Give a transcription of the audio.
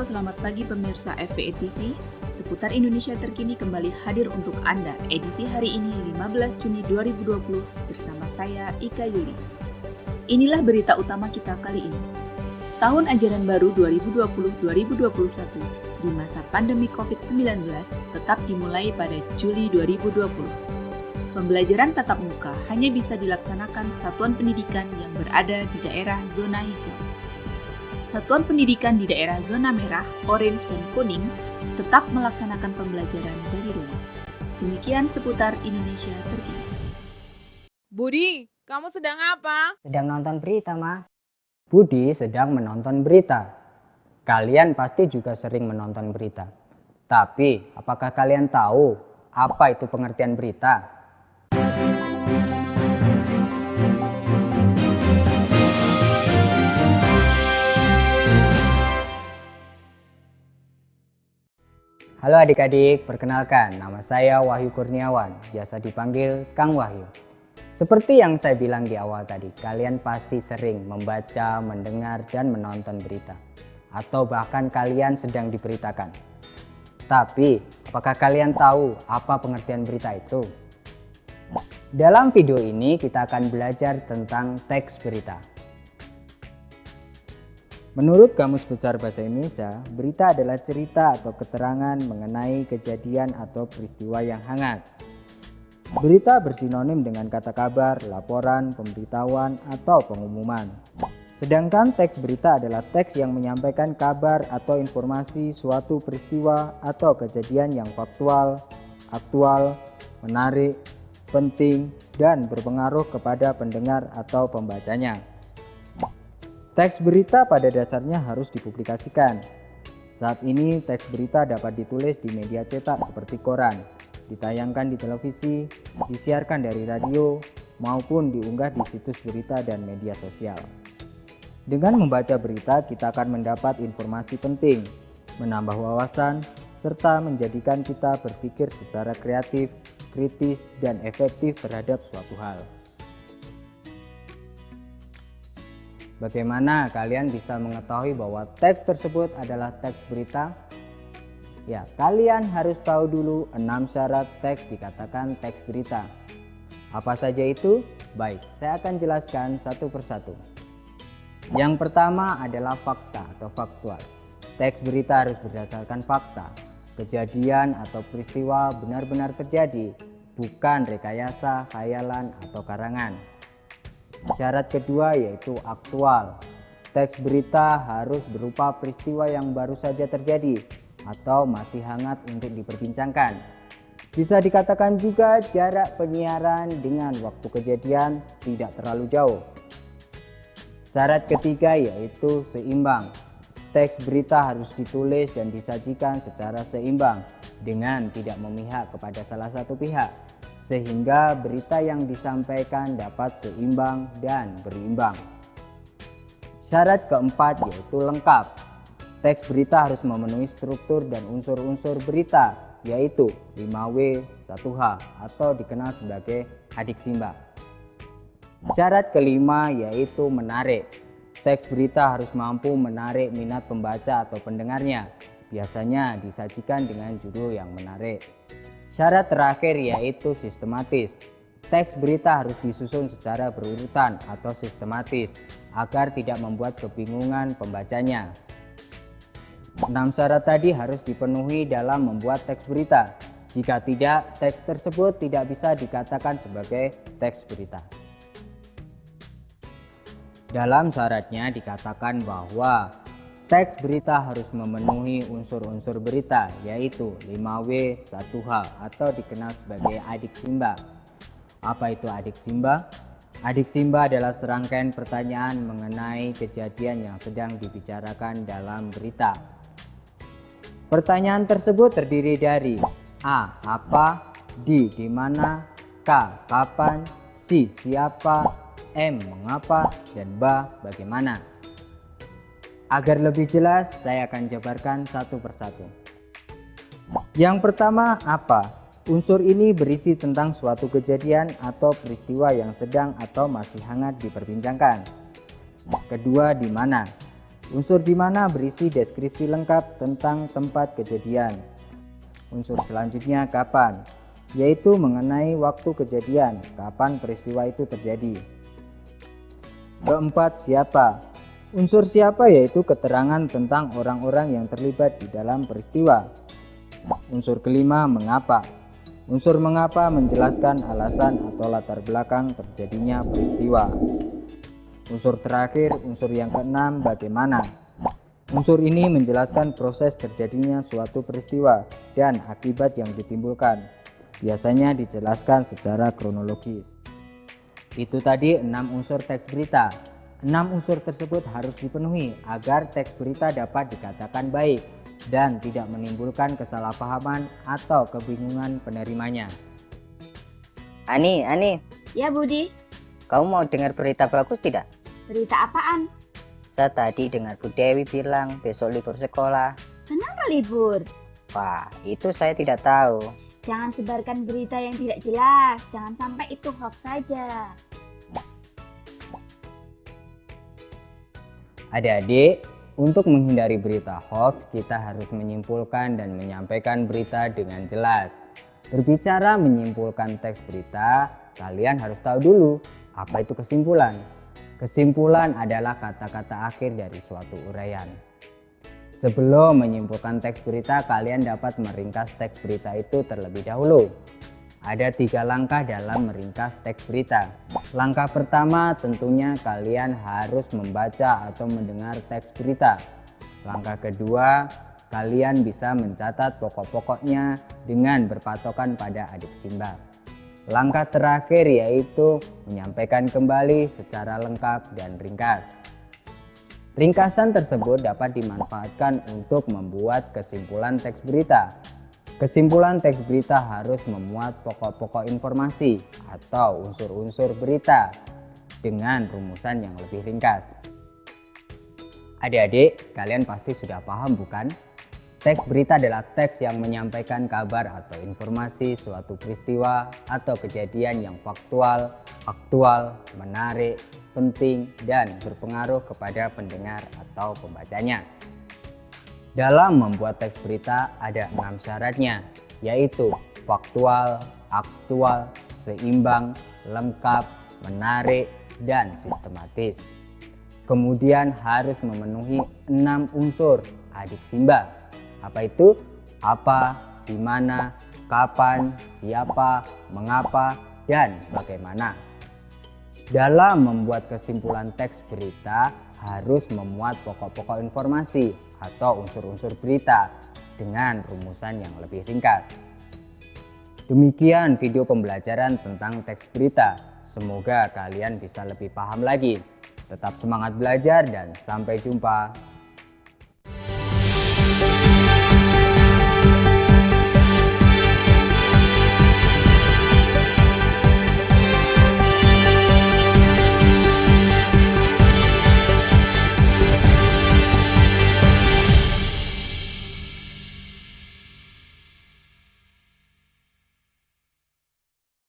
Halo, selamat pagi pemirsa FVE TV. Seputar Indonesia terkini kembali hadir untuk Anda edisi hari ini 15 Juni 2020 bersama saya Ika Yuli. Inilah berita utama kita kali ini. Tahun ajaran baru 2020-2021 di masa pandemi COVID-19 tetap dimulai pada Juli 2020. Pembelajaran tatap muka hanya bisa dilaksanakan satuan pendidikan yang berada di daerah zona hijau. Satuan pendidikan di daerah zona merah, orange, dan kuning tetap melaksanakan pembelajaran dari rumah. Demikian seputar Indonesia terkini. Budi, kamu sedang apa? Sedang nonton berita, Ma. Budi sedang menonton berita. Kalian pasti juga sering menonton berita. Tapi, apakah kalian tahu apa itu pengertian berita? Halo adik-adik, perkenalkan nama saya Wahyu Kurniawan, biasa dipanggil Kang Wahyu. Seperti yang saya bilang di awal tadi, kalian pasti sering membaca, mendengar, dan menonton berita. Atau bahkan kalian sedang diberitakan. Tapi, apakah kalian tahu apa pengertian berita itu? Dalam video ini kita akan belajar tentang teks berita. Menurut Kamus Besar Bahasa Indonesia, berita adalah cerita atau keterangan mengenai kejadian atau peristiwa yang hangat. Berita bersinonim dengan kata kabar, laporan, pemberitahuan, atau pengumuman. Sedangkan teks berita adalah teks yang menyampaikan kabar atau informasi suatu peristiwa atau kejadian yang faktual, aktual, menarik, penting, dan berpengaruh kepada pendengar atau pembacanya. Teks berita pada dasarnya harus dipublikasikan. Saat ini teks berita dapat ditulis di media cetak seperti koran, ditayangkan di televisi, disiarkan dari radio, maupun diunggah di situs berita dan media sosial. Dengan membaca berita, kita akan mendapat informasi penting, menambah wawasan, serta menjadikan kita berpikir secara kreatif, kritis, dan efektif terhadap suatu hal. Bagaimana kalian bisa mengetahui bahwa teks tersebut adalah teks berita? Ya, kalian harus tahu dulu 6 syarat teks dikatakan teks berita. Apa saja itu? Baik, saya akan jelaskan satu persatu. Yang pertama adalah fakta atau faktual. Teks berita harus berdasarkan fakta. Kejadian atau peristiwa benar-benar terjadi, bukan rekayasa, khayalan, atau karangan. Syarat kedua yaitu aktual. Teks berita harus berupa peristiwa yang baru saja terjadi atau masih hangat untuk diperbincangkan. Bisa dikatakan juga jarak penyiaran dengan waktu kejadian tidak terlalu jauh. Syarat ketiga yaitu seimbang. Teks berita harus ditulis dan disajikan secara seimbang dengan tidak memihak kepada salah satu pihak, sehingga berita yang disampaikan dapat seimbang dan berimbang. Syarat keempat yaitu lengkap. Teks berita harus memenuhi struktur dan unsur-unsur berita, yaitu 5W, 1H atau dikenal sebagai adik simba. Syarat kelima yaitu menarik. Teks berita harus mampu menarik minat pembaca atau pendengarnya, biasanya disajikan dengan judul yang menarik. Syarat terakhir yaitu sistematis. Teks berita harus disusun secara berurutan atau sistematis agar tidak membuat kebingungan pembacanya. 6 syarat tadi harus dipenuhi dalam membuat teks berita. Jika tidak, teks tersebut tidak bisa dikatakan sebagai teks berita. Dalam syaratnya dikatakan bahwa teks berita harus memenuhi unsur-unsur berita, yaitu 5W, 1H atau dikenal sebagai adik simba. Apa itu adik simba? Adik simba adalah serangkaian pertanyaan mengenai kejadian yang sedang dibicarakan dalam berita. Pertanyaan tersebut terdiri dari A. Apa? D. Di mana? K. Kapan? C. Siapa? M. Mengapa? Dan B. Bagaimana? Agar lebih jelas, saya akan jabarkan satu persatu. Yang pertama, apa? Unsur ini berisi tentang suatu kejadian atau peristiwa yang sedang atau masih hangat diperbincangkan. Kedua, di mana? Unsur di mana berisi deskripsi lengkap tentang tempat kejadian. Unsur selanjutnya kapan, yaitu mengenai waktu kejadian, kapan peristiwa itu terjadi. Keempat, siapa. Unsur siapa yaitu keterangan tentang orang-orang yang terlibat di dalam peristiwa. Unsur kelima, mengapa. Unsur mengapa menjelaskan alasan atau latar belakang terjadinya peristiwa. Unsur terakhir, unsur yang keenam, bagaimana. Unsur ini menjelaskan proses terjadinya suatu peristiwa dan akibat yang ditimbulkan. Biasanya dijelaskan secara kronologis. Itu tadi 6 unsur teks berita. 6 unsur tersebut harus dipenuhi agar teks berita dapat dikatakan baik dan tidak menimbulkan kesalahpahaman atau kebingungan penerimanya. Ani, Ya Budi, kamu mau dengar berita bagus tidak? berita apaan? Saya tadi dengar Bu Dewi bilang besok libur sekolah. Kenapa libur? Wah, itu saya tidak tahu. Jangan sebarkan berita yang tidak jelas, jangan sampai itu hoax saja. Adik-adik, untuk menghindari berita hoax, kita harus menyimpulkan dan menyampaikan berita dengan jelas. Berbicara menyimpulkan teks berita, kalian harus tahu dulu apa itu kesimpulan. Kesimpulan adalah kata-kata akhir dari suatu uraian. Sebelum menyimpulkan teks berita, kalian dapat meringkas teks berita itu terlebih dahulu. Ada 3 langkah dalam meringkas teks berita. Langkah pertama tentunya kalian harus membaca atau mendengar teks berita. Langkah kedua, kalian bisa mencatat pokok-pokoknya dengan berpatokan pada adik simbah. Langkah terakhir yaitu menyampaikan kembali secara lengkap dan ringkas. Ringkasan tersebut dapat dimanfaatkan untuk membuat kesimpulan teks berita. Kesimpulan teks berita harus memuat pokok-pokok informasi atau unsur-unsur berita dengan rumusan yang lebih ringkas. Adik-adik, kalian pasti sudah paham bukan? Teks berita adalah teks yang menyampaikan kabar atau informasi suatu peristiwa atau kejadian yang faktual, aktual, menarik, penting, dan berpengaruh kepada pendengar atau pembacanya. Dalam membuat teks berita ada 6 syaratnya, yaitu faktual, aktual, seimbang, lengkap, menarik, dan sistematis. Kemudian harus memenuhi 6 unsur adik simbah. Apa itu? Apa, di mana, kapan, siapa, mengapa, dan bagaimana. Dalam membuat kesimpulan teks berita harus memuat pokok-pokok informasi atau unsur-unsur berita dengan rumusan yang lebih ringkas. Demikian video pembelajaran tentang teks berita. Semoga kalian bisa lebih paham lagi. Tetap semangat belajar dan sampai jumpa.